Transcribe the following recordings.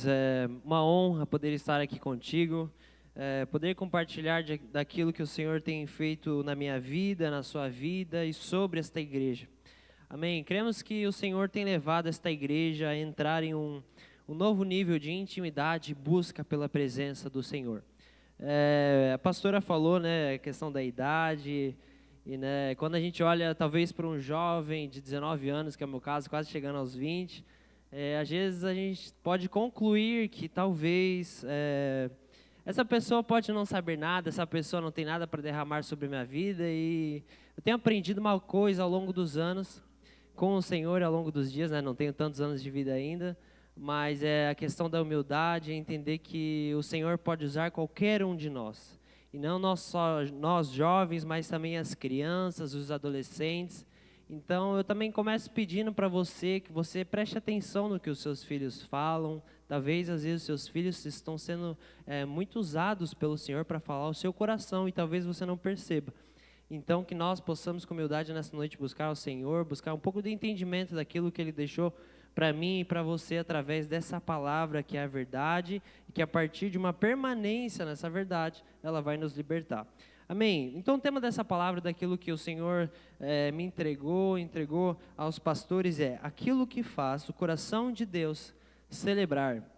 É uma honra poder estar aqui contigo, poder compartilhar daquilo que o Senhor tem feito na minha vida, na sua vida e sobre esta igreja. Amém. Cremos que o Senhor tem levado esta igreja a entrar em um novo nível de intimidade e busca pela presença do Senhor. A pastora falou, né, a questão da idade, e né, quando a gente olha talvez para um jovem de 19 anos, que é o meu caso, quase chegando aos 20, às vezes a gente pode concluir que talvez essa pessoa pode não saber nada, essa pessoa não tem nada para derramar sobre a minha vida, e eu tenho aprendido uma coisa ao longo dos anos com o Senhor, ao longo dos dias, né, não tenho tantos anos de vida ainda, mas é a questão da humildade, é entender que o Senhor pode usar qualquer um de nós, e não só nós jovens, mas também as crianças, os adolescentes. Então eu também começo pedindo para você que você preste atenção no que os seus filhos falam. Talvez às vezes os seus filhos estão sendo muito usados pelo Senhor para falar o seu coração e talvez você não perceba. Então que nós possamos com humildade nessa noite buscar o Senhor, buscar um pouco de entendimento daquilo que Ele deixou para mim e para você através dessa palavra que é a verdade, e que a partir de uma permanência nessa verdade, ela vai nos libertar. Amém? Então o tema dessa palavra, daquilo que o Senhor me entregou aos pastores, é aquilo que faz o coração de Deus celebrar.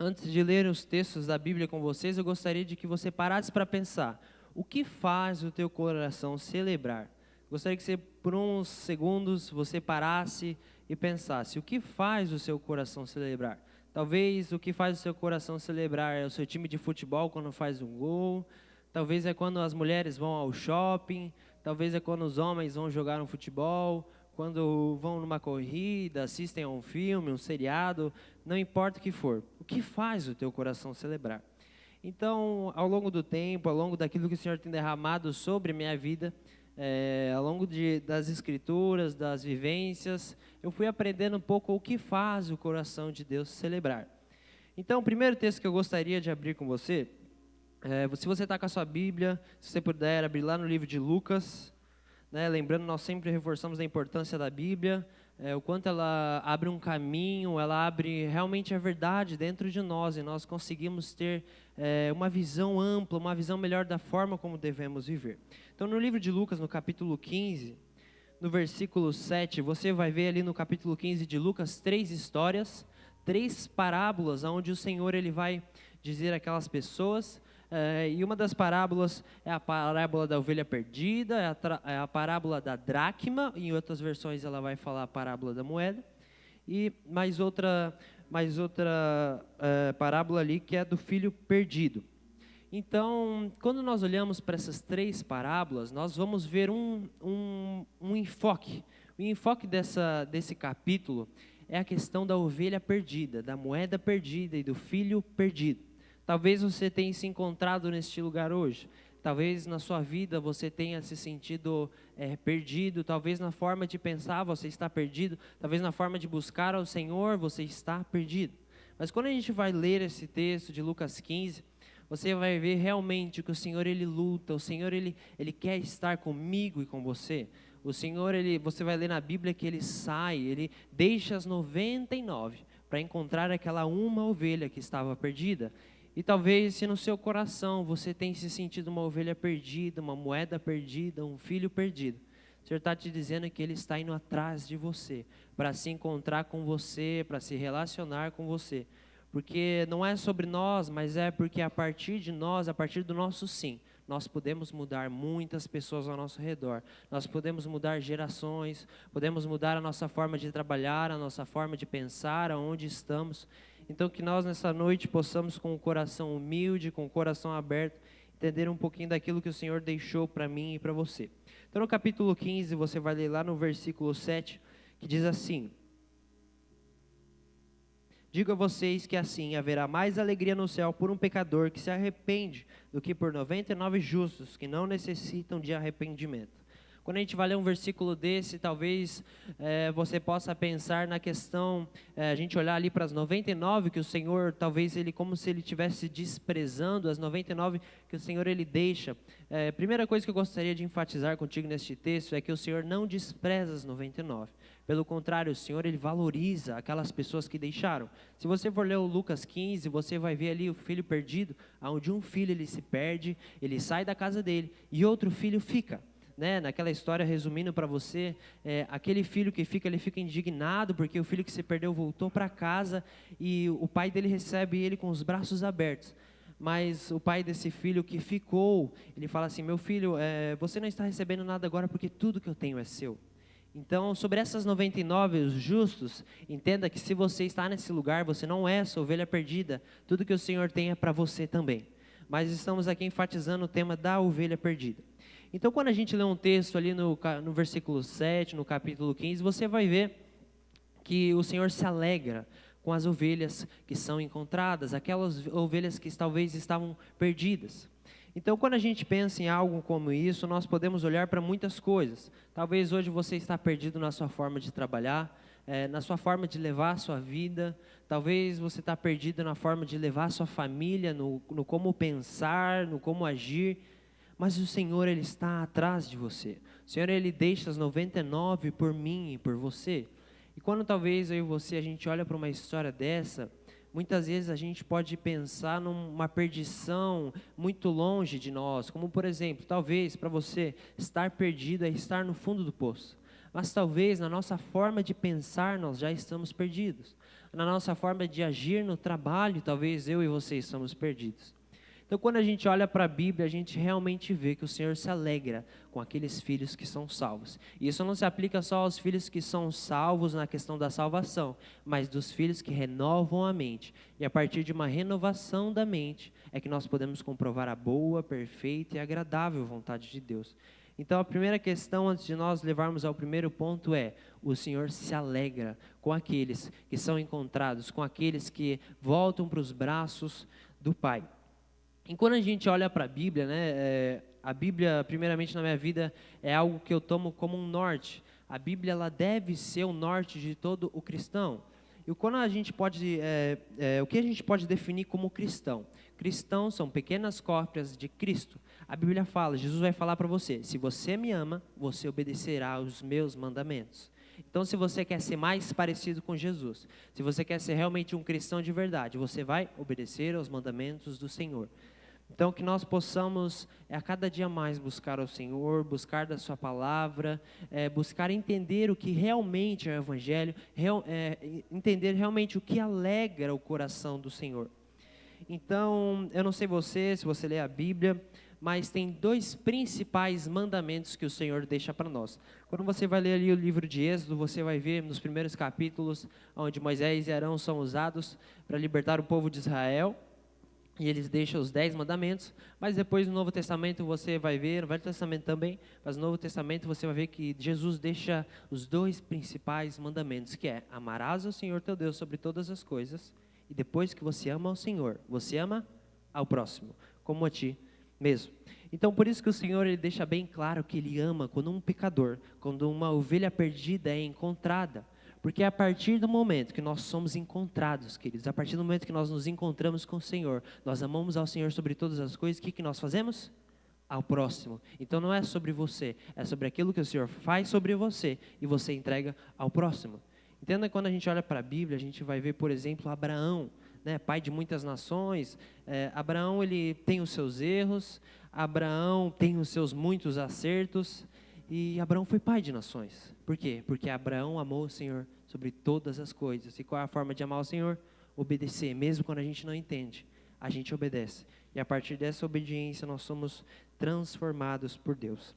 Antes de ler os textos da Bíblia com vocês, eu gostaria de que você parasse para pensar. O que faz o teu coração celebrar? Gostaria que você, por uns segundos, você parasse e pensasse. O que faz o seu coração celebrar? Talvez o que faz o seu coração celebrar é o seu time de futebol quando faz um gol. Talvez é quando as mulheres vão ao shopping. Talvez é quando os homens vão jogar um futebol. Quando vão numa corrida, assistem a um filme, um seriado. Não importa o que for. O que faz o teu coração celebrar? Então, ao longo do tempo, ao longo daquilo que o Senhor tem derramado sobre a minha vida, ao longo das escrituras, das vivências, eu fui aprendendo um pouco o que faz o coração de Deus celebrar. Então, o primeiro texto que eu gostaria de abrir com você, se você está com a sua Bíblia, se você puder abrir lá no livro de Lucas, né, lembrando, nós sempre reforçamos a importância da Bíblia, o quanto ela abre um caminho, ela abre realmente a verdade dentro de nós, e nós conseguimos ter uma visão ampla, uma visão melhor da forma como devemos viver. Então, no livro de Lucas, no capítulo 15, no versículo 7, você vai ver ali no capítulo 15 de Lucas 3 histórias, 3 parábolas, onde o Senhor ele vai dizer àquelas pessoas. E uma das parábolas é a parábola da ovelha perdida, é a parábola da dracma, em outras versões ela vai falar a parábola da moeda, e mais outra parábola ali que é do filho perdido. Então, quando nós olhamos para essas 3 parábolas, nós vamos ver um enfoque. O enfoque desse capítulo é a questão da ovelha perdida, da moeda perdida e do filho perdido. Talvez você tenha se encontrado neste lugar hoje. Talvez na sua vida você tenha se sentido perdido. Talvez na forma de pensar você está perdido. Talvez na forma de buscar ao Senhor você está perdido. Mas quando a gente vai ler esse texto de Lucas 15, você vai ver realmente que o Senhor ele luta. O Senhor ele quer estar comigo e com você. O Senhor você vai ler na Bíblia que ele deixa as 99 para encontrar aquela uma ovelha que estava perdida. E talvez se no seu coração você tenha se sentido uma ovelha perdida, uma moeda perdida, um filho perdido, o Senhor está te dizendo que Ele está indo atrás de você, para se encontrar com você, para se relacionar com você. Porque não é sobre nós, mas é porque a partir de nós, a partir do nosso sim, nós podemos mudar muitas pessoas ao nosso redor. Nós podemos mudar gerações, podemos mudar a nossa forma de trabalhar, a nossa forma de pensar, aonde estamos. Então que nós nessa noite possamos com o coração humilde, com o coração aberto, entender um pouquinho daquilo que o Senhor deixou para mim e para você. Então no capítulo 15 você vai ler lá no versículo 7, que diz assim: digo a vocês que assim haverá mais alegria no céu por um pecador que se arrepende do que por 99 justos que não necessitam de arrependimento. Quando a gente vai ler um versículo desse, talvez você possa pensar na questão, a gente olhar ali para as 99 que o Senhor, talvez ele, como se ele estivesse desprezando as 99 que o Senhor ele deixa. Primeira coisa que eu gostaria de enfatizar contigo neste texto é que o Senhor não despreza as 99. Pelo contrário, o Senhor ele valoriza aquelas pessoas que deixaram. Se você for ler o Lucas 15, você vai ver ali o filho perdido, onde um filho ele se perde, ele sai da casa dele e outro filho fica. Naquela história, resumindo para você, aquele filho que fica, ele fica indignado porque o filho que se perdeu voltou para casa e o pai dele recebe ele com os braços abertos. Mas o pai desse filho que ficou, ele fala assim: meu filho, você não está recebendo nada agora porque tudo que eu tenho é seu. Então, sobre essas 99, os justos, entenda que se você está nesse lugar, você não é essa ovelha perdida, tudo que o Senhor tem é para você também. Mas estamos aqui enfatizando o tema da ovelha perdida. Então, quando a gente lê um texto ali no versículo 7, no capítulo 15, você vai ver que o Senhor se alegra com as ovelhas que são encontradas, aquelas ovelhas que talvez estavam perdidas. Então, quando a gente pensa em algo como isso, nós podemos olhar para muitas coisas. Talvez hoje você está perdido na sua forma de trabalhar, na sua forma de levar a sua vida. Talvez você está perdido na forma de levar a sua família, no como pensar, no como agir. Mas o Senhor, Ele está atrás de você. O Senhor, Ele deixa as 99 por mim e por você. E quando talvez eu e você, a gente olha para uma história dessa, muitas vezes a gente pode pensar numa perdição muito longe de nós. Como, por exemplo, talvez para você estar perdido é estar no fundo do poço. Mas talvez na nossa forma de pensar nós já estamos perdidos. Na nossa forma de agir no trabalho, talvez eu e você estamos perdidos. Então, quando a gente olha para a Bíblia, a gente realmente vê que o Senhor se alegra com aqueles filhos que são salvos. E isso não se aplica só aos filhos que são salvos na questão da salvação, mas dos filhos que renovam a mente. E a partir de uma renovação da mente, é que nós podemos comprovar a boa, perfeita e agradável vontade de Deus. Então, a primeira questão, antes de nós levarmos ao primeiro ponto, é: o Senhor se alegra com aqueles que são encontrados, com aqueles que voltam para os braços do Pai. E quando a gente olha para a Bíblia, a Bíblia, primeiramente na minha vida, é algo que eu tomo como um norte. A Bíblia, ela deve ser o norte de todo o cristão. E quando a gente pode, o que a gente pode definir como cristão? Cristãos são pequenas cópias de Cristo. A Bíblia fala, Jesus vai falar para você: se você me ama, você obedecerá aos meus mandamentos. Então, se você quer ser mais parecido com Jesus, se você quer ser realmente um cristão de verdade, você vai obedecer aos mandamentos do Senhor. Então, que nós possamos a cada dia mais buscar ao Senhor, buscar da sua palavra, buscar entender o que realmente é o Evangelho, entender realmente o que alegra o coração do Senhor. Então, eu não sei se você lê a Bíblia, mas tem dois principais mandamentos que o Senhor deixa para nós. Quando você vai ler ali o livro de Êxodo, você vai ver nos primeiros capítulos, onde Moisés e Arão são usados para libertar o povo de Israel, e eles deixam os 10 mandamentos, mas depois no Novo Testamento você vai ver, no Velho Testamento também, mas no Novo Testamento você vai ver que Jesus deixa os dois principais mandamentos, que é: amarás ao Senhor teu Deus sobre todas as coisas, e depois que você ama ao Senhor, você ama ao próximo, como a ti mesmo. Então, por isso que o Senhor ele deixa bem claro que Ele ama quando um pecador, quando uma ovelha perdida é encontrada. Porque a partir do momento que nós somos encontrados, queridos, a partir do momento que nós nos encontramos com o Senhor, nós amamos ao Senhor sobre todas as coisas, o que nós fazemos? Ao próximo. Então não é sobre você, é sobre aquilo que o Senhor faz sobre você e você entrega ao próximo. Entenda que quando a gente olha para a Bíblia, a gente vai ver, por exemplo, Abraão, pai de muitas nações. Abraão ele tem os seus erros, Abraão tem os seus muitos acertos, e Abraão foi pai de nações. Por quê? Porque Abraão amou o Senhor sobre todas as coisas. E qual é a forma de amar o Senhor? Obedecer, mesmo quando a gente não entende, a gente obedece. E a partir dessa obediência nós somos transformados por Deus.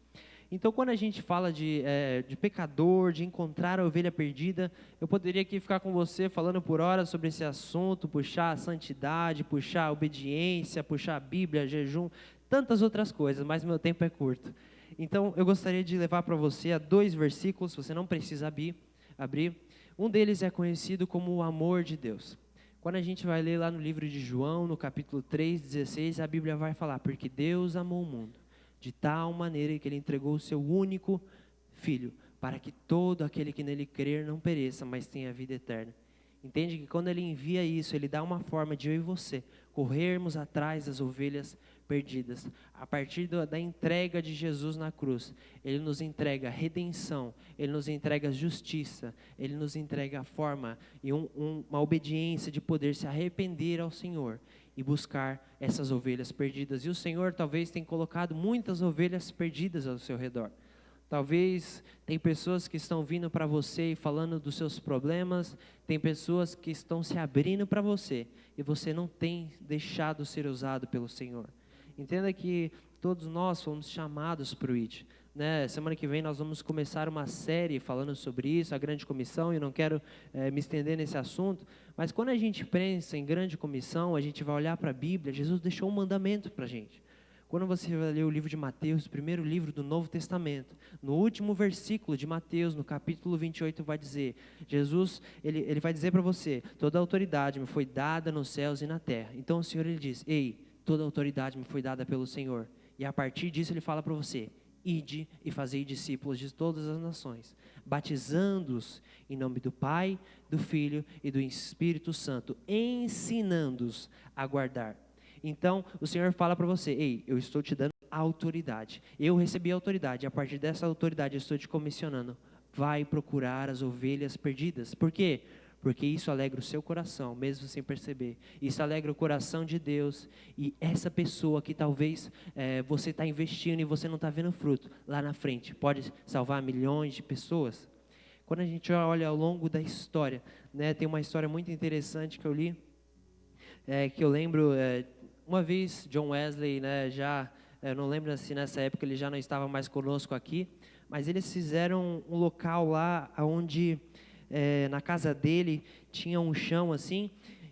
Então, quando a gente fala de pecador, de encontrar a ovelha perdida, eu poderia aqui ficar com você falando por horas sobre esse assunto, puxar a santidade, puxar a obediência, puxar a Bíblia, jejum, tantas outras coisas, mas meu tempo é curto. Então, eu gostaria de levar para você a 2 versículos, você não precisa abrir. Um deles é conhecido como o amor de Deus. Quando a gente vai ler lá no livro de João, no capítulo 3:16, a Bíblia vai falar: porque Deus amou o mundo de tal maneira que Ele entregou o seu único Filho, para que todo aquele que nele crer não pereça, mas tenha vida eterna. Entende que quando Ele envia isso, Ele dá uma forma de eu e você corrermos atrás das ovelhas perdidas. A partir da entrega de Jesus na cruz, Ele nos entrega redenção, Ele nos entrega justiça, Ele nos entrega a forma e uma obediência de poder se arrepender ao Senhor e buscar essas ovelhas perdidas. E o Senhor talvez tenha colocado muitas ovelhas perdidas ao seu redor. Talvez tem pessoas que estão vindo para você e falando dos seus problemas, tem pessoas que estão se abrindo para você e você não tem deixado ser usado pelo Senhor. Entenda que todos nós fomos chamados para o ID, né? Semana que vem nós vamos começar uma série falando sobre isso, a grande comissão, e eu não quero me estender nesse assunto, mas quando a gente pensa em grande comissão, a gente vai olhar para a Bíblia, Jesus deixou um mandamento para a gente. Quando você vai ler o livro de Mateus, o primeiro livro do Novo Testamento, no último versículo de Mateus, no capítulo 28, vai dizer, Jesus, ele vai dizer para você, toda a autoridade me foi dada nos céus e na terra. Então o Senhor, ele diz, ei, toda a autoridade me foi dada pelo Senhor. E a partir disso ele fala para você, ide e fazei discípulos de todas as nações, batizando-os em nome do Pai, do Filho e do Espírito Santo, ensinando-os a guardar. Então, o Senhor fala para você, ei, eu estou te dando autoridade. Eu recebi autoridade, a partir dessa autoridade eu estou te comissionando. Vai procurar as ovelhas perdidas. Por quê? Porque isso alegra o seu coração, mesmo sem perceber. Isso alegra o coração de Deus. E essa pessoa que talvez você está investindo e você não está vendo fruto, lá na frente, pode salvar milhões de pessoas. Quando a gente olha ao longo da história, né, tem uma história muito interessante que eu li, que eu lembro... Uma vez, John Wesley, né, eu não lembro se nessa época ele já não estava mais conosco aqui, mas eles fizeram um local lá onde, na casa dele, tinha um chão assim,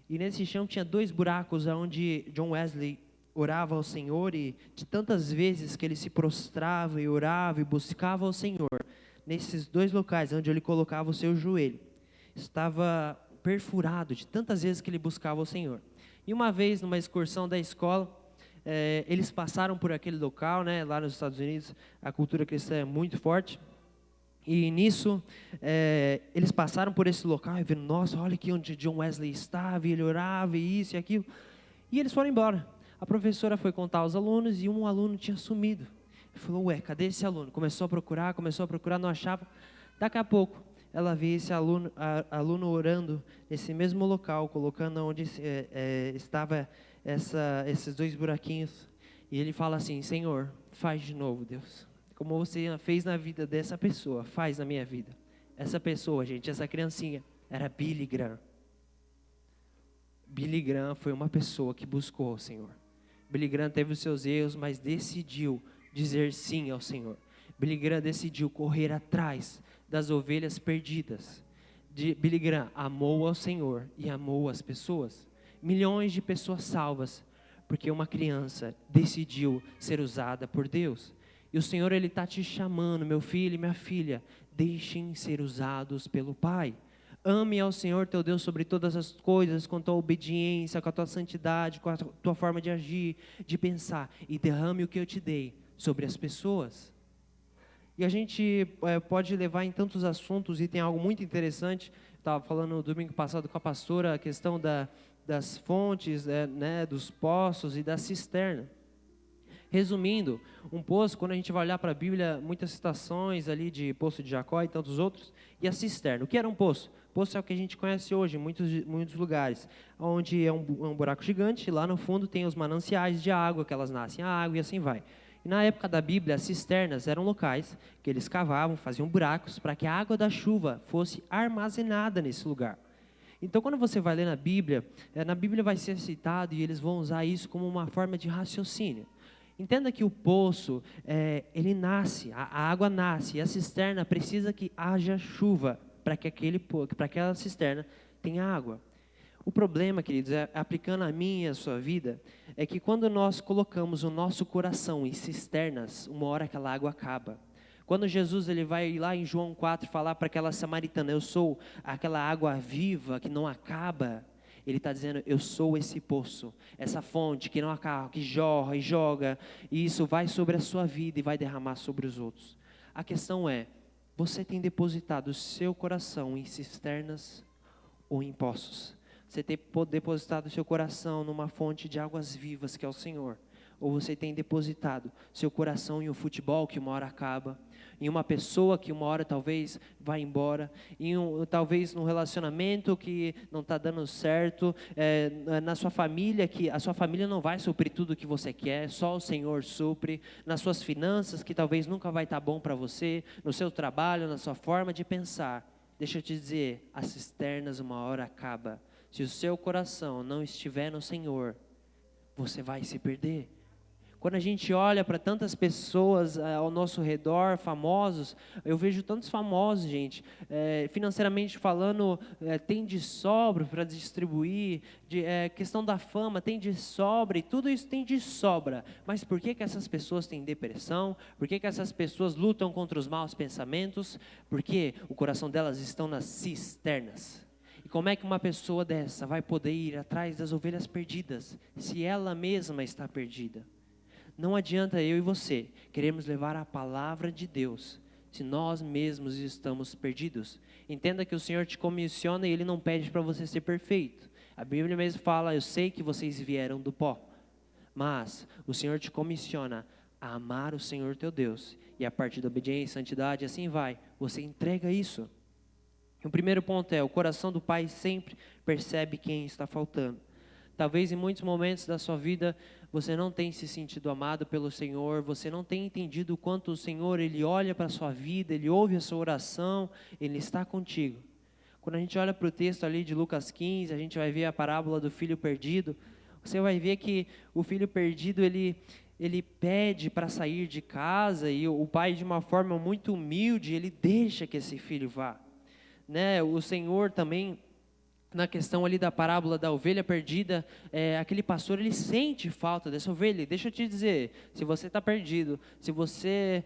e nesse chão tinha 2 buracos onde John Wesley orava ao Senhor, e de tantas vezes que ele se prostrava e orava e buscava ao Senhor, nesses 2 locais onde ele colocava o seu joelho, estava perfurado de tantas vezes que ele buscava ao Senhor. E uma vez, numa excursão da escola, eles passaram por aquele local, né, lá nos Estados Unidos, a cultura cristã é muito forte, e nisso, eles passaram por esse local e viram, nossa, olha aqui onde John Wesley estava, e ele orava, e isso e aquilo, e eles foram embora. A professora foi contar aos alunos, e um aluno tinha sumido. Falou, ué, cadê esse aluno? Começou a procurar, não achava. Daqui a pouco, ela vê esse aluno orando nesse mesmo local, colocando onde estava esses 2 buraquinhos. E ele fala assim, Senhor, faz de novo, Deus. Como você fez na vida dessa pessoa, faz na minha vida. Essa pessoa, gente, essa criancinha, era Billy Graham. Billy Graham foi uma pessoa que buscou o Senhor. Billy Graham teve os seus erros, mas decidiu dizer sim ao Senhor. Billy Graham decidiu correr atrás das ovelhas perdidas. Billy Graham amou ao Senhor e amou as pessoas. Milhões de pessoas salvas, porque uma criança decidiu ser usada por Deus. E o Senhor, Ele está te chamando, meu filho e minha filha, deixem ser usados pelo Pai. Ame ao Senhor teu Deus sobre todas as coisas, com a tua obediência, com a tua santidade, com a tua forma de agir, de pensar, e derrame o que eu te dei sobre as pessoas. E a gente pode levar em tantos assuntos, e tem algo muito interessante. Estava falando no domingo passado com a pastora a questão das fontes, né, dos poços e da cisterna. Resumindo, um poço, quando a gente vai olhar para a Bíblia, muitas citações ali de Poço de Jacó e tantos outros, e a cisterna. O que era um poço? Poço é o que a gente conhece hoje em muitos lugares, onde é um buraco gigante, e lá no fundo tem os mananciais de água, que elas nascem a água e assim vai. E na época da Bíblia, as cisternas eram locais que eles cavavam, faziam buracos para que a água da chuva fosse armazenada nesse lugar. Então, quando você vai ler na Bíblia vai ser citado e eles vão usar isso como uma forma de raciocínio. Entenda que o poço, ele nasce, a água nasce, e a cisterna precisa que haja chuva para que aquela cisterna tenha água. O problema, queridos, aplicando a minha e a sua vida, é que quando nós colocamos o nosso coração em cisternas, uma hora aquela água acaba. Quando Jesus ele vai lá em João 4 falar para aquela samaritana, eu sou aquela água viva que não acaba, Ele está dizendo, eu sou esse poço, essa fonte que não acaba, que jorra e joga, e isso vai sobre a sua vida e vai derramar sobre os outros. A questão é, você tem depositado o seu coração em cisternas ou em poços? Você tem depositado o seu coração numa fonte de águas vivas que é o Senhor? Ou você tem depositado seu coração em um futebol que uma hora acaba, em uma pessoa que uma hora talvez vai embora, talvez num relacionamento que não está dando certo, na sua família, que a sua família não vai suprir tudo o que você quer, só o Senhor supre, nas suas finanças que talvez nunca vai estar bom para você, no seu trabalho, na sua forma de pensar. Deixa eu te dizer, as cisternas uma hora acaba. Se o seu coração não estiver no Senhor, você vai se perder. Quando a gente olha para tantas pessoas ao nosso redor, famosos, eu vejo tantos famosos, gente, financeiramente falando, tem de sobra para distribuir, questão da fama, tem de sobra, e tudo isso tem de sobra. Mas por que essas pessoas têm depressão? Por que essas pessoas lutam contra os maus pensamentos? Porque o coração delas estão nas cisternas. E como é que uma pessoa dessa vai poder ir atrás das ovelhas perdidas, se ela mesma está perdida? Não adianta eu e você queremos levar a palavra de Deus se nós mesmos estamos perdidos. Entenda que o Senhor te comissiona e Ele não pede para você ser perfeito. A Bíblia mesmo fala, eu sei que vocês vieram do pó. Mas o Senhor te comissiona a amar o Senhor teu Deus. E a partir da obediência, santidade, assim vai. Você entrega isso. O primeiro ponto é, o coração do Pai sempre percebe quem está faltando. Talvez em muitos momentos da sua vida você não tenha se sentido amado pelo Senhor, você não tenha entendido o quanto o Senhor, Ele olha para a sua vida, Ele ouve a sua oração, Ele está contigo. Quando a gente olha para o texto ali de Lucas 15, a gente vai ver a parábola do filho perdido, você vai ver que o filho perdido, ele pede para sair de casa e o pai, de uma forma muito humilde, ele deixa que esse filho vá. Né? O Senhor também, na questão ali da parábola da ovelha perdida, aquele pastor, ele sente falta dessa ovelha. Deixa eu te dizer, se você está perdido, se você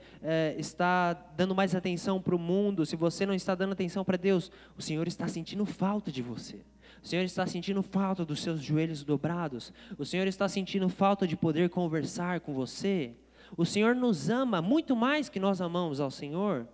está dando mais atenção para o mundo, se você não está dando atenção para Deus, o Senhor está sentindo falta de você. O Senhor está sentindo falta dos seus joelhos dobrados. O Senhor está sentindo falta de poder conversar com você. O Senhor nos ama muito mais que nós amamos ao Senhor.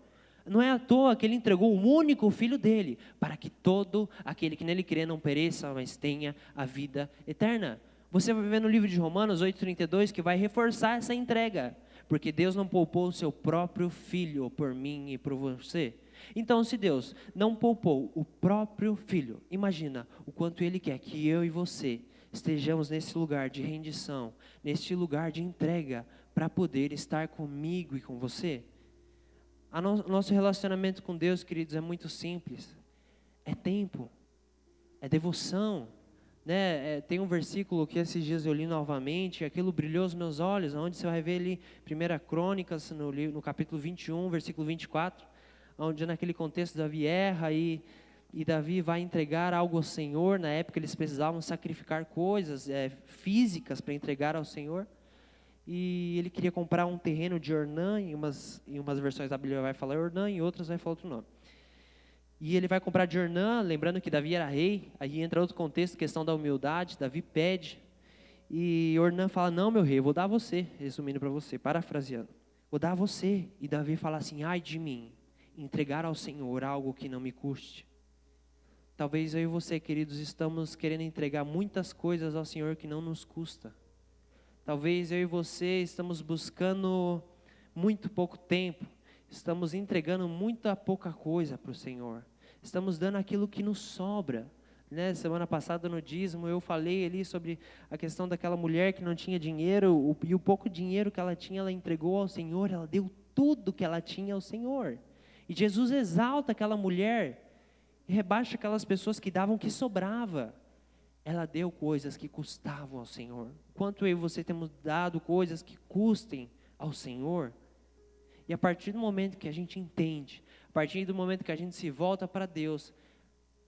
Não é à toa que Ele entregou o único Filho dEle, para que todo aquele que nele crê não pereça, mas tenha a vida eterna. Você vai ver no livro de Romanos 8,32 que vai reforçar essa entrega, porque Deus não poupou o seu próprio Filho por mim e por você. Então, se Deus não poupou o próprio Filho, imagina o quanto Ele quer que eu e você estejamos nesse lugar de rendição, neste lugar de entrega, para poder estar comigo e com você. Nosso relacionamento com Deus, queridos, é muito simples. É tempo, é devoção. Né? Tem um versículo que esses dias eu li novamente, aquilo brilhou os meus olhos, onde você vai ver ali, 1 Crônicas, no capítulo 21, versículo 24, onde naquele contexto Davi erra e Davi vai entregar algo ao Senhor. Na época eles precisavam sacrificar coisas físicas para entregar ao Senhor. E ele queria comprar um terreno de Ornã, em umas versões da Bíblia vai falar Ornã, em outras vai falar outro nome. E ele vai comprar de Ornã, lembrando que Davi era rei, aí entra outro contexto, questão da humildade, Davi pede, e Ornã fala, não meu rei, eu vou dar a você, resumindo para você, parafraseando, vou dar a você, e Davi fala assim, ai de mim, entregar ao Senhor algo que não me custe. Talvez eu e você, queridos, estamos querendo entregar muitas coisas ao Senhor que não nos custa. Talvez eu e você estamos buscando muito pouco tempo, estamos entregando muita pouca coisa para o Senhor, estamos dando aquilo que nos sobra. Né? Semana passada no dízimo eu falei ali sobre a questão daquela mulher que não tinha dinheiro, e o pouco dinheiro que ela tinha, ela entregou ao Senhor, ela deu tudo que ela tinha ao Senhor. E Jesus exalta aquela mulher, e rebaixa aquelas pessoas que davam o que sobrava. Ela deu coisas que custavam ao Senhor. Quanto eu e você temos dado coisas que custem ao Senhor? E a partir do momento que a gente entende, a partir do momento que a gente se volta para Deus,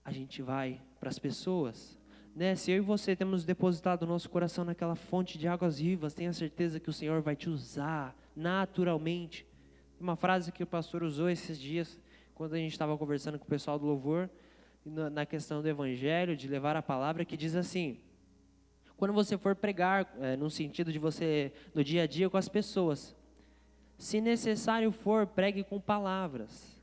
a gente vai para as pessoas. Né? Se eu e você temos depositado o nosso coração naquela fonte de águas vivas, tenha certeza que o Senhor vai te usar naturalmente. Uma frase que o pastor usou esses dias, quando a gente estava conversando com o pessoal do louvor, na questão do evangelho, de levar a palavra, que diz assim: quando você for pregar, no sentido de você, no dia a dia com as pessoas, se necessário for, pregue com palavras.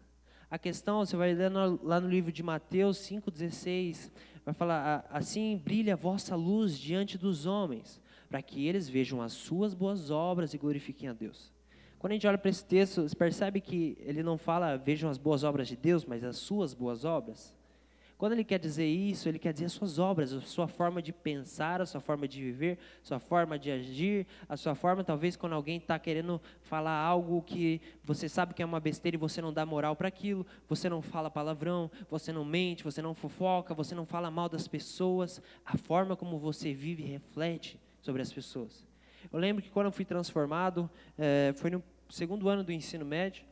A questão, você vai ler lá no livro de Mateus 5,16, vai falar: assim brilha a vossa luz diante dos homens, para que eles vejam as suas boas obras e glorifiquem a Deus. Quando a gente olha para esse texto, você percebe que ele não fala vejam as boas obras de Deus, mas as suas boas obras? Quando ele quer dizer isso, ele quer dizer as suas obras, a sua forma de pensar, a sua forma de viver, a sua forma de agir, a sua forma, talvez, quando alguém está querendo falar algo que você sabe que é uma besteira e você não dá moral para aquilo, você não fala palavrão, você não mente, você não fofoca, você não fala mal das pessoas, a forma como você vive reflete sobre as pessoas. Eu lembro que quando eu fui transformado, foi no segundo ano do ensino médio,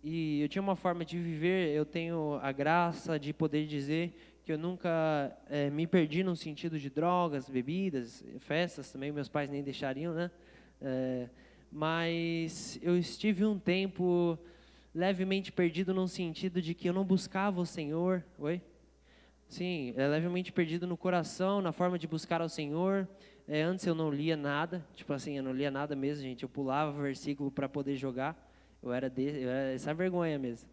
e eu tinha uma forma de viver, eu tenho a graça de poder dizer que eu nunca me perdi no sentido de drogas, bebidas, festas também, meus pais nem deixariam, né? Mas eu estive um tempo levemente perdido no sentido de que eu não buscava o Senhor. Oi? Sim, levemente perdido no coração, na forma de buscar ao Senhor. Antes eu não lia nada, tipo assim, eu não lia nada mesmo, gente. Eu pulava versículo para poder jogar. Eu era essa vergonha mesmo.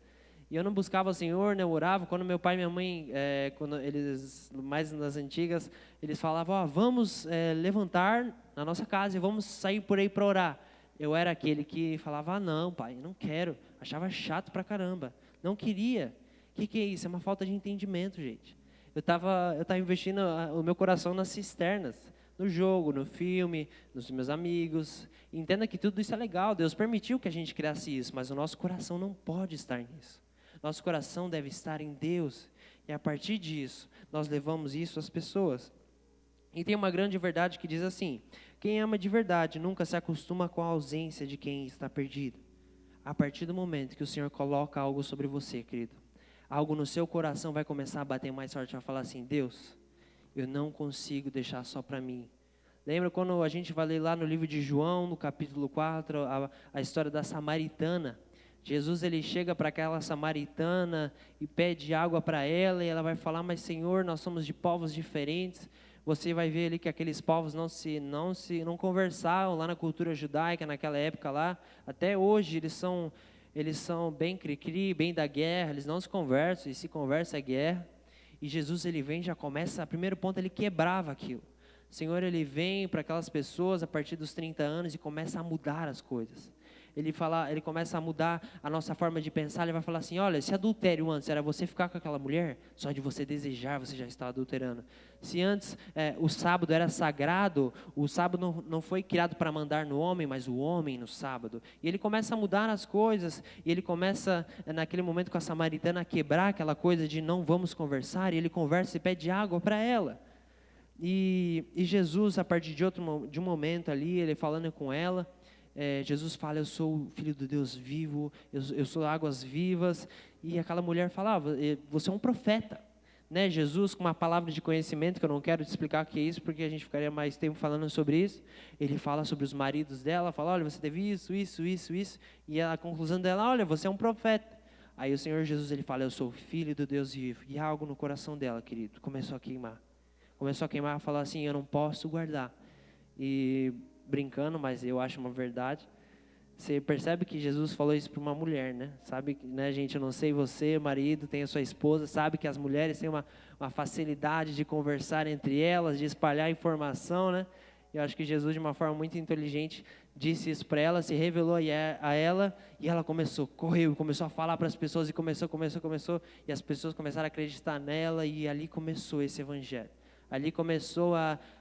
E eu não buscava o Senhor, né? Eu orava. Quando meu pai e minha mãe, quando eles, mais nas antigas, eles falavam: vamos levantar na nossa casa e vamos sair por aí para orar. Eu era aquele que falava: não, pai, não quero. Achava chato pra caramba. Não queria. O que é isso? É uma falta de entendimento, gente. Eu estava investindo o meu coração nas cisternas, no jogo, no filme, nos meus amigos. Entenda que tudo isso é legal, Deus permitiu que a gente criasse isso, mas o nosso coração não pode estar nisso. Nosso coração deve estar em Deus, e a partir disso, nós levamos isso às pessoas. E tem uma grande verdade que diz assim: quem ama de verdade nunca se acostuma com a ausência de quem está perdido. A partir do momento que o Senhor coloca algo sobre você, querido, algo no seu coração vai começar a bater mais forte, vai falar assim: Deus, eu não consigo deixar só para mim. Lembra quando a gente vai ler lá no livro de João, no capítulo 4, a história da samaritana? Jesus, ele chega para aquela samaritana e pede água para ela, e ela vai falar: mas Senhor, nós somos de povos diferentes. Você vai ver ali que aqueles povos não conversavam lá na cultura judaica, naquela época lá. Até hoje eles são bem cri-cri, bem da guerra, eles não se conversam, e se conversa é guerra. E Jesus, ele vem, já começa, primeiro ponto, ele quebrava aquilo. O Senhor, ele vem para aquelas pessoas a partir dos 30 anos e começa a mudar as coisas. Ele começa a mudar a nossa forma de pensar. Ele vai falar assim: olha, se adultério antes era você ficar com aquela mulher, só de você desejar você já está adulterando. Se antes o sábado era sagrado, o sábado não foi criado para mandar no homem, mas o homem no sábado. E ele começa a mudar as coisas, e ele começa, naquele momento com a samaritana, a quebrar aquela coisa de não vamos conversar, e ele conversa e pede água para ela. E Jesus, a partir de um momento ali, ele falando com ela, Jesus fala: eu sou o Filho do Deus vivo, eu sou águas vivas. E aquela mulher falava: você é um profeta, né? Jesus, com uma palavra de conhecimento, que eu não quero te explicar o que é isso, porque a gente ficaria mais tempo falando sobre isso. Ele fala sobre os maridos dela, fala: olha, você teve isso. E a conclusão dela: olha, você é um profeta. Aí o Senhor Jesus, ele fala: eu sou o Filho do Deus vivo. E algo no coração dela, querido, começou a queimar. Falar assim: eu não posso guardar. E brincando, mas eu acho uma verdade. Você percebe que Jesus falou isso para uma mulher, né? Sabe, né, gente? Eu não sei você, marido, tem a sua esposa, sabe que as mulheres têm uma facilidade de conversar entre elas, de espalhar informação, né? Eu acho que Jesus, de uma forma muito inteligente, disse isso para ela, se revelou a ela, e ela correu, começou a falar para as pessoas, e começou, e as pessoas começaram a acreditar nela, e ali começou esse evangelho. Ali começou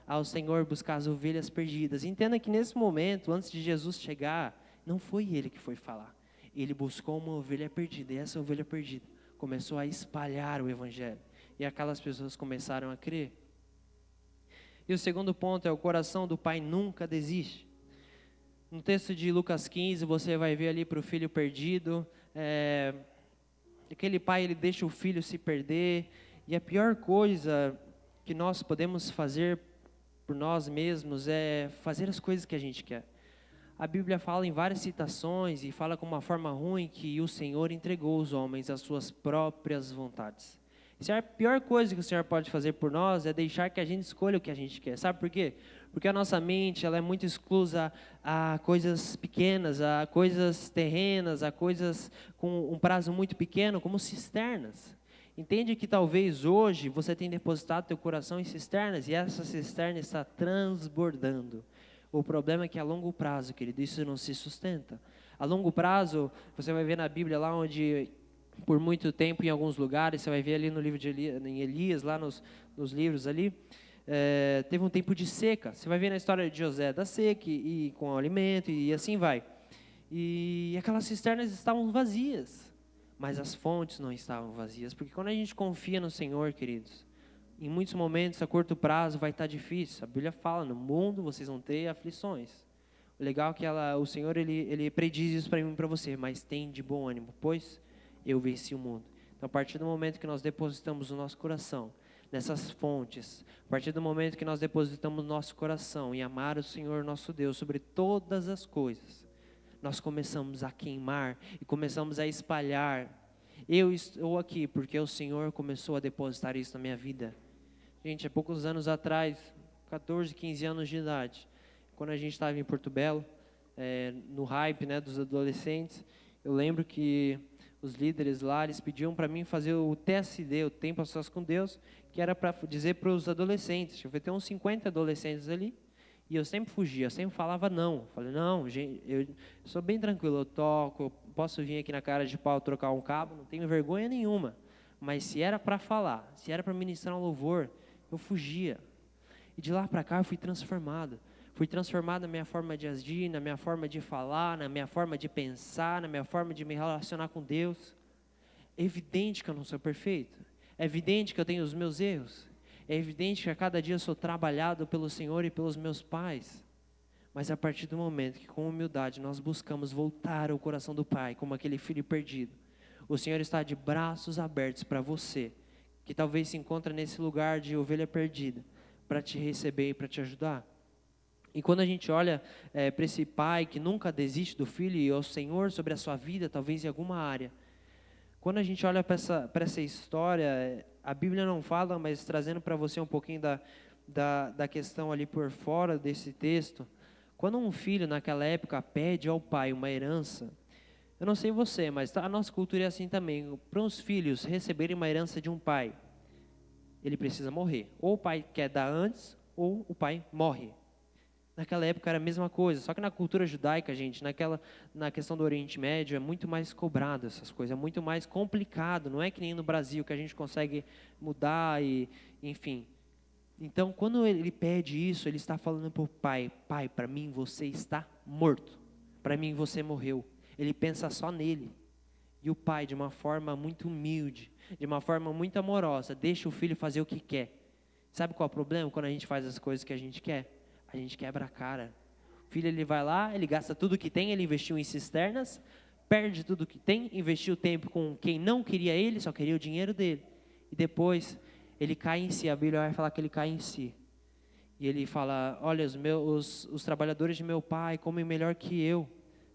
ao Senhor buscar as ovelhas perdidas. Entenda que nesse momento, antes de Jesus chegar, não foi ele que foi falar. Ele buscou uma ovelha perdida, e essa ovelha perdida começou a espalhar o evangelho. E aquelas pessoas começaram a crer. E o segundo ponto é: o coração do pai nunca desiste. No texto de Lucas 15, você vai ver ali para o filho perdido, aquele pai, ele deixa o filho se perder, e a pior coisa que nós podemos fazer por nós mesmos é fazer as coisas que a gente quer. A Bíblia fala em várias citações e fala com uma forma ruim que o Senhor entregou os homens às suas próprias vontades. Se a pior coisa que o Senhor pode fazer por nós é deixar que a gente escolha o que a gente quer. Sabe por quê? Porque a nossa mente ela é muito exclusa a coisas pequenas, a coisas terrenas, a coisas com um prazo muito pequeno, como cisternas. Entende que talvez hoje você tenha depositado teu coração em cisternas e essa cisterna está transbordando. O problema é que a longo prazo, querido, isso não se sustenta. A longo prazo, você vai ver na Bíblia lá onde por muito tempo em alguns lugares, você vai ver ali no livro de em Elias, lá nos livros ali, teve um tempo de seca. Você vai ver na história de José da seca e com o alimento e assim vai. E aquelas cisternas estavam vazias, mas as fontes não estavam vazias, porque quando a gente confia no Senhor, queridos, em muitos momentos a curto prazo vai estar difícil. A Bíblia fala, no mundo vocês vão ter aflições. O legal é que o Senhor ele prediz isso para mim e para você, mas tem de bom ânimo, pois eu venci o mundo. Então, a partir do momento que nós depositamos o nosso coração nessas fontes, a partir do momento que nós depositamos o nosso coração em amar o Senhor nosso Deus sobre todas as coisas, nós começamos a queimar e começamos a espalhar. Eu estou aqui porque o Senhor começou a depositar isso na minha vida. Gente, há poucos anos atrás, 14, 15 anos de idade, quando a gente estava em Porto Belo, no hype, né, dos adolescentes, eu lembro que os líderes lá, eles pediam para mim fazer o TSD, o Tempo a Sós com Deus, que era para dizer para os adolescentes. Eu ter uns 50 adolescentes ali, e eu sempre fugia, eu sempre falava não. Falei, não, gente, eu sou bem tranquilo, eu toco, eu posso vir aqui na cara de pau trocar um cabo, não tenho vergonha nenhuma. Mas se era para falar, se era para ministrar um louvor, eu fugia. E de lá para cá eu fui transformado. Fui transformado na minha forma de agir, na minha forma de falar, na minha forma de pensar, na minha forma de me relacionar com Deus. É evidente que eu não sou perfeito. É evidente que eu tenho os meus erros. É evidente que a cada dia eu sou trabalhado pelo Senhor e pelos meus pais. Mas a partir do momento que com humildade nós buscamos voltar ao coração do Pai, como aquele filho perdido, o Senhor está de braços abertos para você, que talvez se encontra nesse lugar de ovelha perdida, para te receber e para te ajudar. E quando a gente olha para esse pai que nunca desiste do filho e ao Senhor sobre a sua vida, talvez em alguma área, quando a gente olha para essa história, a Bíblia não fala, mas trazendo para você um pouquinho da questão ali por fora desse texto, quando um filho naquela época pede ao pai uma herança, eu não sei você, mas a nossa cultura é assim também, para os filhos receberem uma herança de um pai, ele precisa morrer, ou o pai quer dar antes, ou o pai morre. Naquela época era a mesma coisa, só que na cultura judaica, gente, na questão do Oriente Médio, é muito mais cobrado essas coisas, é muito mais complicado, não é que nem no Brasil, que a gente consegue mudar e, enfim. Então, quando ele pede isso, ele está falando para o pai, pai, para mim você está morto, para mim você morreu. Ele pensa só nele. E o pai, de uma forma muito humilde, de uma forma muito amorosa, deixa o filho fazer o que quer. Sabe qual é o problema quando a gente faz as coisas que a gente quer? A gente quebra a cara. O filho, ele vai lá, ele gasta tudo que tem, ele investiu em cisternas, perde tudo que tem, investiu tempo com quem não queria ele, só queria o dinheiro dele. E depois, ele cai em si, a Bíblia vai falar que ele cai em si. E ele fala, olha, os trabalhadores de meu pai comem melhor que eu.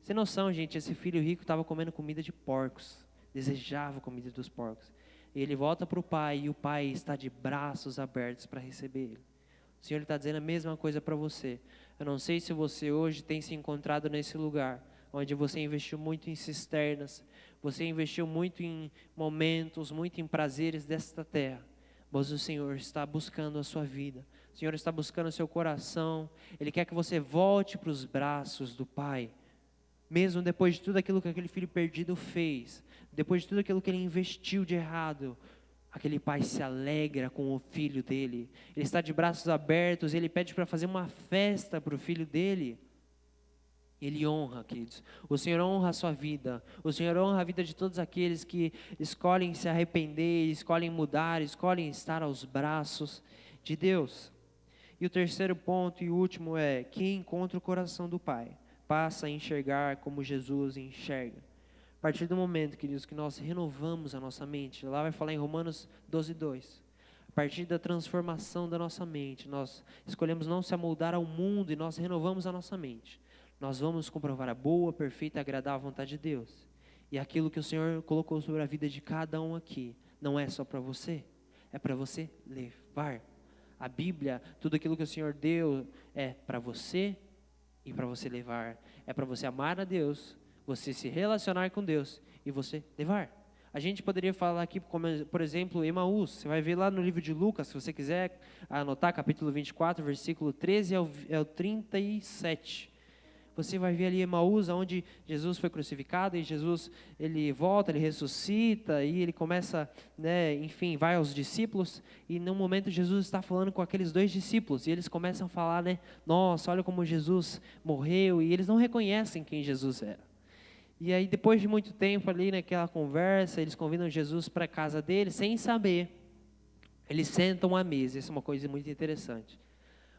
Sem noção, gente, esse filho rico estava comendo comida de porcos, desejava comida dos porcos. E ele volta para o pai, e o pai está de braços abertos para receber ele. O Senhor está dizendo a mesma coisa para você. Eu não sei se você hoje tem se encontrado nesse lugar, onde você investiu muito em cisternas, você investiu muito em momentos, muito em prazeres desta terra, mas o Senhor está buscando a sua vida, o Senhor está buscando o seu coração, Ele quer que você volte para os braços do Pai, mesmo depois de tudo aquilo que aquele filho perdido fez, depois de tudo aquilo que ele investiu de errado. Aquele pai se alegra com o filho dele, ele está de braços abertos, ele pede para fazer uma festa para o filho dele. Ele honra, queridos. O Senhor honra a sua vida, o Senhor honra a vida de todos aqueles que escolhem se arrepender, escolhem mudar, escolhem estar aos braços de Deus. E o terceiro ponto e último é: quem encontra o coração do Pai passa a enxergar como Jesus enxerga. A partir do momento, queridos, que nós renovamos a nossa mente, lá vai falar em Romanos 12:2. A partir da transformação da nossa mente, nós escolhemos não se amoldar ao mundo e nós renovamos a nossa mente. Nós vamos comprovar a boa, perfeita e agradável vontade de Deus. E aquilo que o Senhor colocou sobre a vida de cada um aqui, não é só para você, é para você levar. A Bíblia, tudo aquilo que o Senhor deu é para você e para você levar. É para você amar a Deus, você se relacionar com Deus e você levar. A gente poderia falar aqui, como, por exemplo, Emaús. Você vai ver lá no livro de Lucas, se você quiser anotar, capítulo 24, versículo 13 ao 37. Você vai ver ali Emaús, onde Jesus foi crucificado e Jesus, ele volta, ele ressuscita e ele começa, né, enfim, vai aos discípulos e num momento Jesus está falando com aqueles 2 discípulos e eles começam a falar, né, nossa, olha como Jesus morreu, e eles não reconhecem quem Jesus era. E aí depois de muito tempo ali naquela conversa, eles convidam Jesus para a casa deles sem saber. Eles sentam à mesa, isso é uma coisa muito interessante.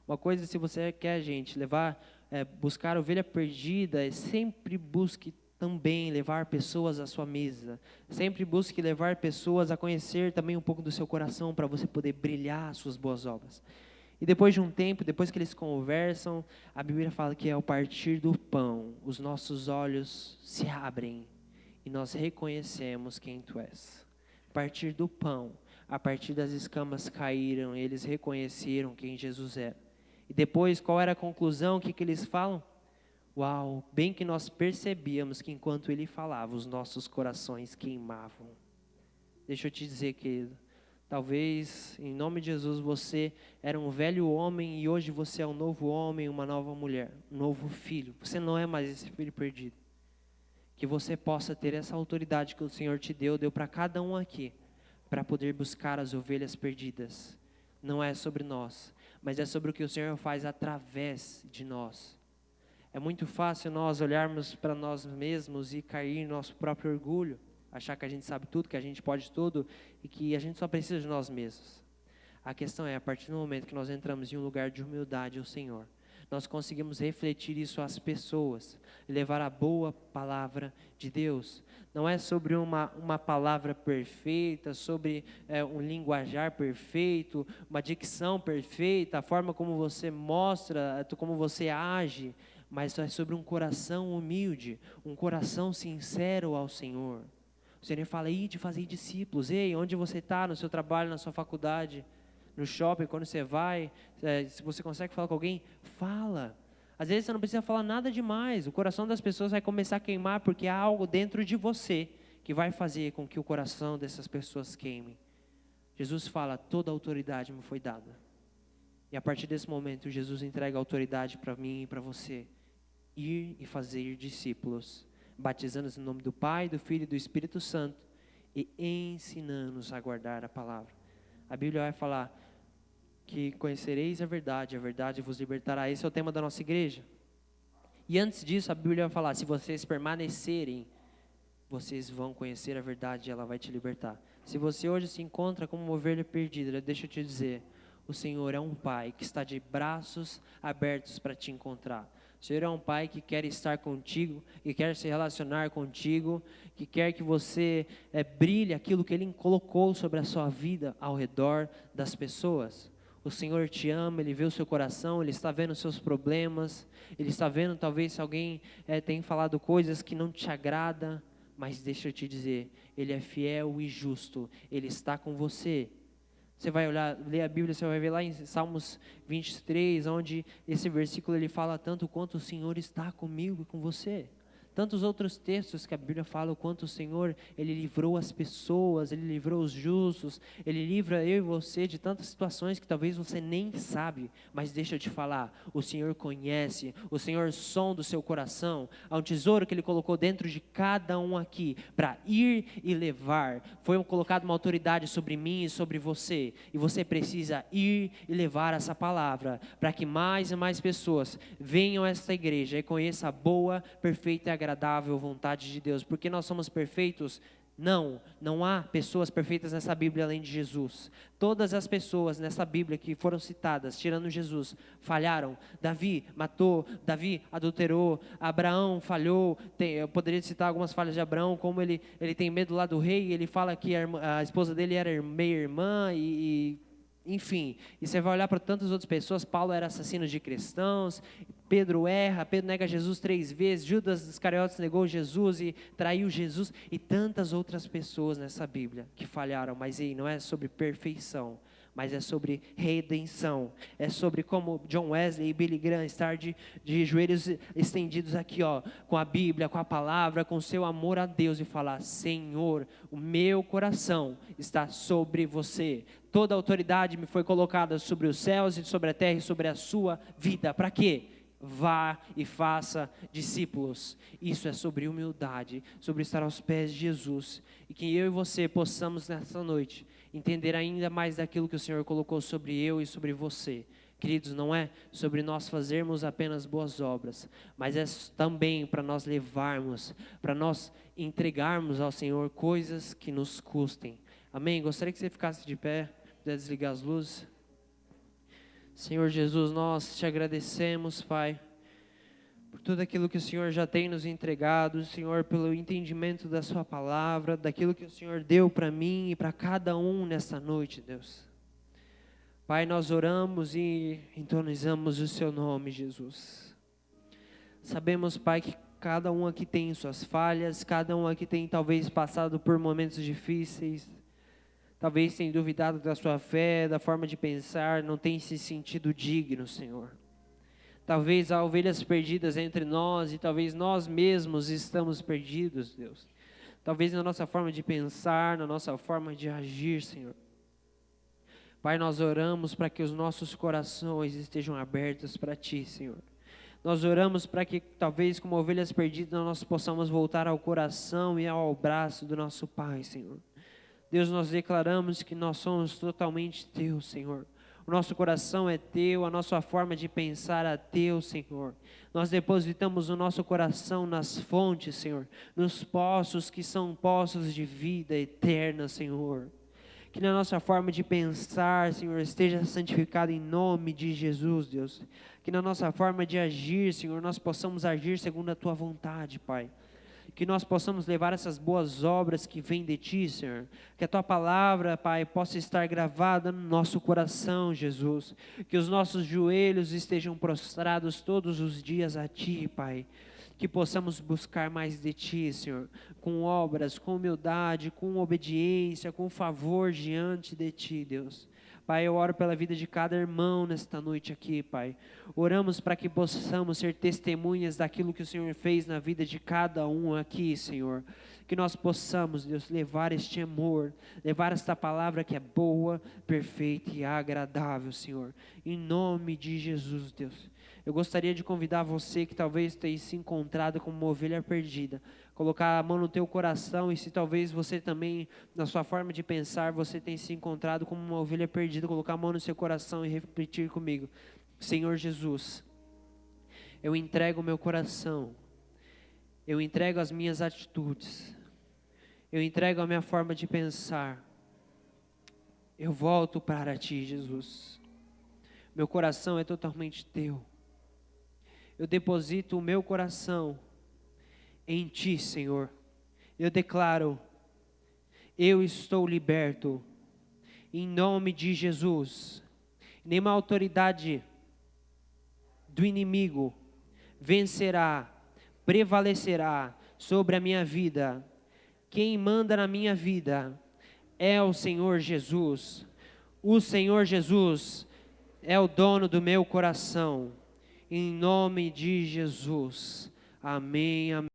Uma coisa, se você quer, gente, buscar a ovelha perdida, sempre busque também levar pessoas à sua mesa. Sempre busque levar pessoas a conhecer também um pouco do seu coração, para você poder brilhar as suas boas obras. E depois de um tempo, depois que eles conversam, a Bíblia fala que ao partir do pão, os nossos olhos se abrem e nós reconhecemos quem tu és. A partir do pão, a partir das escamas caíram, eles reconheceram quem Jesus era. E depois, qual era a conclusão? O que eles falam? Uau, bem que nós percebíamos que enquanto ele falava, os nossos corações queimavam. Deixa eu te dizer, querido, talvez, em nome de Jesus, você era um velho homem e hoje você é um novo homem, uma nova mulher, um novo filho. Você não é mais esse filho perdido. Que você possa ter essa autoridade que o Senhor te deu para cada um aqui, para poder buscar as ovelhas perdidas. Não é sobre nós, mas é sobre o que o Senhor faz através de nós. É muito fácil nós olharmos para nós mesmos e cair no nosso próprio orgulho, achar que a gente sabe tudo, que a gente pode tudo e que a gente só precisa de nós mesmos. A questão é, a partir do momento que nós entramos em um lugar de humildade ao Senhor, nós conseguimos refletir isso às pessoas, levar a boa palavra de Deus. Não é sobre uma palavra perfeita, sobre um linguajar perfeito, uma dicção perfeita, a forma como você mostra, como você age, mas é sobre um coração humilde, um coração sincero ao Senhor. O Senhor fala, ide fazer discípulos. Ei, onde você está, no seu trabalho, na sua faculdade, no shopping, quando você vai, se você consegue falar com alguém, fala. Às vezes você não precisa falar nada demais, o coração das pessoas vai começar a queimar, porque há algo dentro de você que vai fazer com que o coração dessas pessoas queime. Jesus fala, toda a autoridade me foi dada. E a partir desse momento, Jesus entrega a autoridade para mim e para você. Ir e fazer discípulos, batizando-os em nome do Pai, do Filho e do Espírito Santo, e ensinando-os a guardar a palavra. A Bíblia vai falar que conhecereis a verdade vos libertará. Esse é o tema da nossa igreja. E antes disso, a Bíblia vai falar, se vocês permanecerem, vocês vão conhecer a verdade e ela vai te libertar. Se você hoje se encontra como uma ovelha perdida, deixa eu te dizer, o Senhor é um Pai que está de braços abertos para te encontrar. O Senhor é um Pai que quer estar contigo, que quer se relacionar contigo, que quer que você brilhe aquilo que Ele colocou sobre a sua vida ao redor das pessoas. O Senhor te ama, Ele vê o seu coração, Ele está vendo os seus problemas, Ele está vendo talvez se alguém tem falado coisas que não te agrada, mas deixa eu te dizer, Ele é fiel e justo, Ele está com você. Você vai olhar, ler a Bíblia, você vai ver lá em Salmos 23, onde esse versículo ele fala tanto quanto o Senhor está comigo e com você. Tantos outros textos que a Bíblia fala o quanto o Senhor, Ele livrou as pessoas, Ele livrou os justos, Ele livra eu e você de tantas situações que talvez você nem sabe, mas deixa eu te falar, o Senhor conhece, o Senhor sonda o seu coração, há um tesouro que Ele colocou dentro de cada um aqui, para ir e levar, foi colocada uma autoridade sobre mim e sobre você, e você precisa ir e levar essa palavra, para que mais e mais pessoas venham a esta igreja e conheçam a boa, perfeita e agradável vontade de Deus. Porque nós somos perfeitos? Não há pessoas perfeitas nessa Bíblia além de Jesus. Todas as pessoas nessa Bíblia que foram citadas, tirando Jesus, falharam. Davi matou, Davi adulterou, Abraão falhou. Eu poderia citar algumas falhas de Abraão, como ele tem medo lá do rei, ele fala que a esposa dele era meia irmã e enfim, e você vai olhar para tantas outras pessoas. Paulo era assassino de cristãos, Pedro erra, Pedro nega Jesus 3 vezes, Judas Iscariotes negou Jesus e traiu Jesus, e tantas outras pessoas nessa Bíblia que falharam. Mas aí não é sobre perfeição, mas é sobre redenção, é sobre como John Wesley e Billy Graham estar de joelhos estendidos aqui, ó, com a Bíblia, com a palavra, com seu amor a Deus, e falar: Senhor, o meu coração está sobre você, toda a autoridade me foi colocada sobre os céus e sobre a terra e sobre a sua vida. Para quê? Vá e faça discípulos. Isso é sobre humildade, sobre estar aos pés de Jesus, e que eu e você possamos nessa noite entender ainda mais daquilo que o Senhor colocou sobre eu e sobre você. Queridos, não é sobre nós fazermos apenas boas obras, mas é também para nós levarmos, para nós entregarmos ao Senhor coisas que nos custem. Amém? Gostaria que você ficasse de pé, puder desligar as luzes. Senhor Jesus, nós te agradecemos, Pai, por tudo aquilo que o Senhor já tem nos entregado, Senhor, pelo entendimento da sua palavra, daquilo que o Senhor deu para mim e para cada um nesta noite, Deus. Pai, nós oramos e entronizamos o seu nome, Jesus. Sabemos, Pai, que cada um aqui tem suas falhas, cada um aqui tem talvez passado por momentos difíceis, talvez tenha duvidado da sua fé, da forma de pensar, não tem se sentido digno, Senhor. Talvez há ovelhas perdidas entre nós, e talvez nós mesmos estamos perdidos, Deus. Talvez na nossa forma de pensar, na nossa forma de agir, Senhor. Pai, nós oramos para que os nossos corações estejam abertos para Ti, Senhor. Nós oramos para que talvez como ovelhas perdidas nós possamos voltar ao coração e ao braço do nosso Pai, Senhor. Deus, nós declaramos que nós somos totalmente Teus, Senhor. O nosso coração é Teu, a nossa forma de pensar é Teu, Senhor. Nós depositamos o nosso coração nas fontes, Senhor, nos poços que são poços de vida eterna, Senhor. Que na nossa forma de pensar, Senhor, esteja santificado em nome de Jesus, Deus. Que na nossa forma de agir, Senhor, nós possamos agir segundo a Tua vontade, Pai. Que nós possamos levar essas boas obras que vêm de Ti, Senhor. Que a Tua palavra, Pai, possa estar gravada no nosso coração, Jesus. Que os nossos joelhos estejam prostrados todos os dias a Ti, Pai. Que possamos buscar mais de Ti, Senhor, com obras, com humildade, com obediência, com favor diante de Ti, Deus. Pai, eu oro pela vida de cada irmão nesta noite aqui, Pai. Oramos para que possamos ser testemunhas daquilo que o Senhor fez na vida de cada um aqui, Senhor. Que nós possamos, Deus, levar este amor, levar esta palavra que é boa, perfeita e agradável, Senhor. Em nome de Jesus, Deus. Eu gostaria de convidar você que talvez tenha se encontrado como uma ovelha perdida, colocar a mão no teu coração, e se talvez você também, na sua forma de pensar, você tenha se encontrado como uma ovelha perdida, colocar a mão no seu coração e repetir comigo: Senhor Jesus, eu entrego o meu coração, eu entrego as minhas atitudes, eu entrego a minha forma de pensar, eu volto para Ti, Jesus. Meu coração é totalmente Teu. Eu deposito o meu coração em Ti, Senhor. Eu declaro: eu estou liberto, em nome de Jesus. Nenhuma autoridade do inimigo vencerá, prevalecerá sobre a minha vida. Quem manda na minha vida é o Senhor Jesus. O Senhor Jesus é o dono do meu coração. Em nome de Jesus. Amém, amém.